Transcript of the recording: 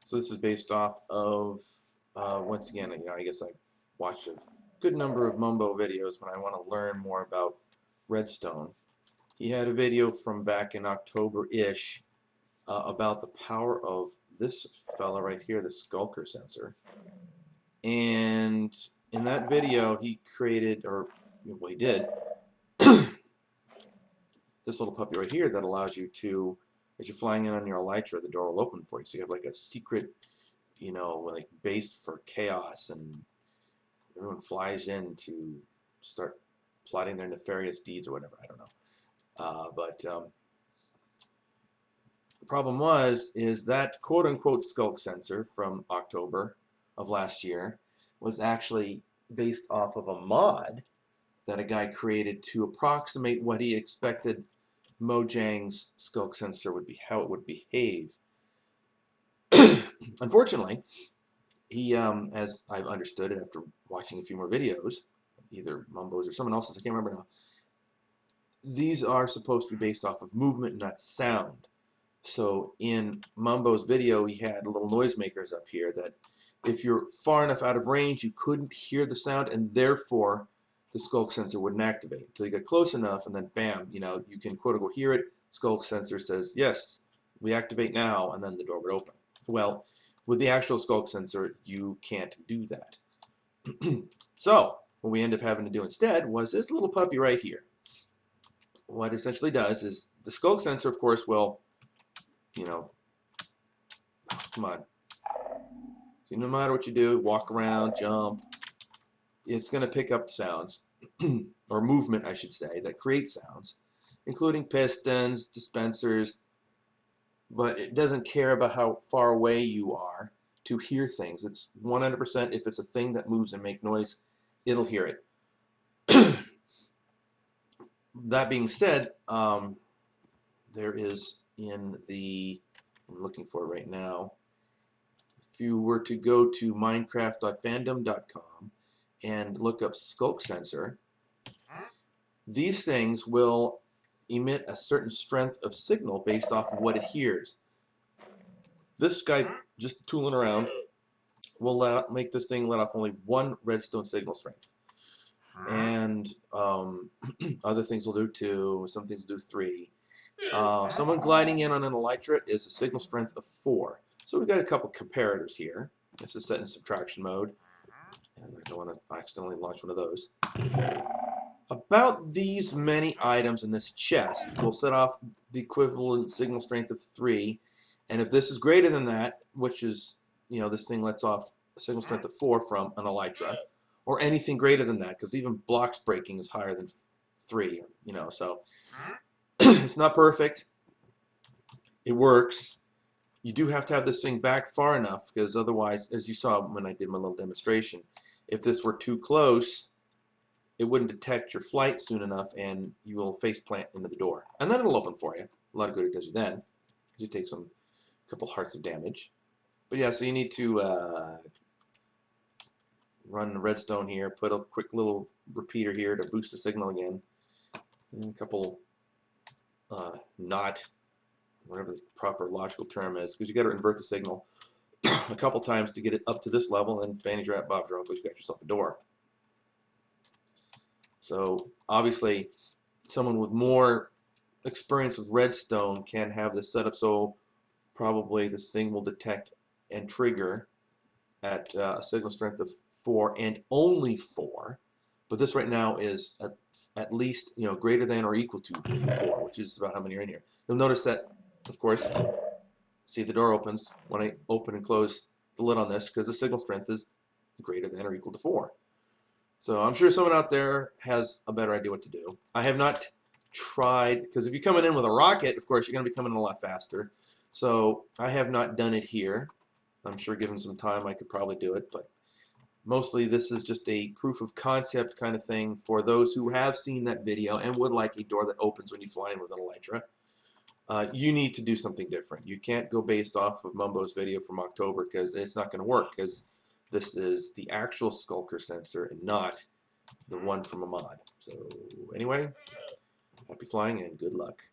So this is based off of, once again, I guess I watched a good number of Mumbo videos when I want to learn more about Redstone. He had a video from back in October-ish about the power of this fella right here, the sculker sensor. And in that video, he created, or well, he did, this little puppy right here that allows you to, as you're flying in on your elytra, the door will open for you. So you have like a secret, like base for chaos, and everyone flies in to start plotting their nefarious deeds or whatever. I don't know. But the problem is that quote-unquote sculk sensor from October of last year was actually based off of a mod that a guy created to approximate what he expected Mojang's sculk sensor would be, how it would behave. Unfortunately, he, as I've understood it after watching a few more videos, either Mumbo's or someone else's, I can't remember now, these are supposed to be based off of movement, not sound. So in Mumbo's video, he had little noisemakers up here that if you're far enough out of range, you couldn't hear the sound, and therefore the sculk sensor wouldn't activate until you get close enough, and then bam, you can quote-unquote hear it. Sculk sensor says, yes, we activate now, and then the door would open. Well, with the actual sculk sensor, you can't do that. So what we end up having to do instead was this little puppy right here. What it essentially does is the sculk sensor, of course, will, oh, come on. So no matter what you do, walk around, jump, it's going to pick up sounds, or movement, I should say, that create sounds, including pistons, dispensers, but it doesn't care about how far away you are to hear things. It's 100% if it's a thing that moves and make noise, it'll hear it. That being said, there is in the, I'm looking for it right now, if you were to go to minecraft.fandom.com and look up sculk sensor, these things will emit a certain strength of signal based off of what it hears. This guy, just tooling around, will make this thing let off only one redstone signal strength. And other things will do 2, some things will do 3. Someone gliding in on an elytra is a signal strength of 4. So we've got a couple comparators here. This is set in subtraction mode. And I don't want to accidentally launch one of those. About these many items in this chest will set off the equivalent signal strength of 3. And if this is greater than that, which is, this thing lets off a signal strength of 4 from an elytra, or anything greater than that, because even blocks breaking is higher than 3, so it's not perfect. It works. You do have to have this thing back far enough, because otherwise, as you saw when I did my little demonstration, if this were too close, it wouldn't detect your flight soon enough, and you will face plant into the door. And then it'll open for you. A lot of good it does you then. You take a couple hearts of damage. But yeah, so you need to run the redstone here, put a quick little repeater here to boost the signal again, and a couple whatever the proper logical term is, because you got to invert the signal a couple times to get it up to this level, and Fanny's Rat Bob's Uncle, you got yourself a door. So obviously, someone with more experience with redstone can have this set up so probably this thing will detect and trigger at a signal strength of 4 and only 4. But this right now is at least greater than or equal to 4, which is about how many are in here. You'll notice that, of course, see the door opens when I open and close the lid on this, because the signal strength is greater than or equal to 4. So I'm sure someone out there has a better idea what to do. I have not tried, because if you're coming in with a rocket, of course, you're going to be coming in a lot faster. So I have not done it here. I'm sure given some time I could probably do it, but mostly this is just a proof of concept kind of thing for those who have seen that video and would like a door that opens when you fly in with an elytra. You need to do something different. You can't go based off of Mumbo's video from October, because it's not going to work, because this is the actual sculker sensor and not the one from a mod. So anyway, happy flying and good luck.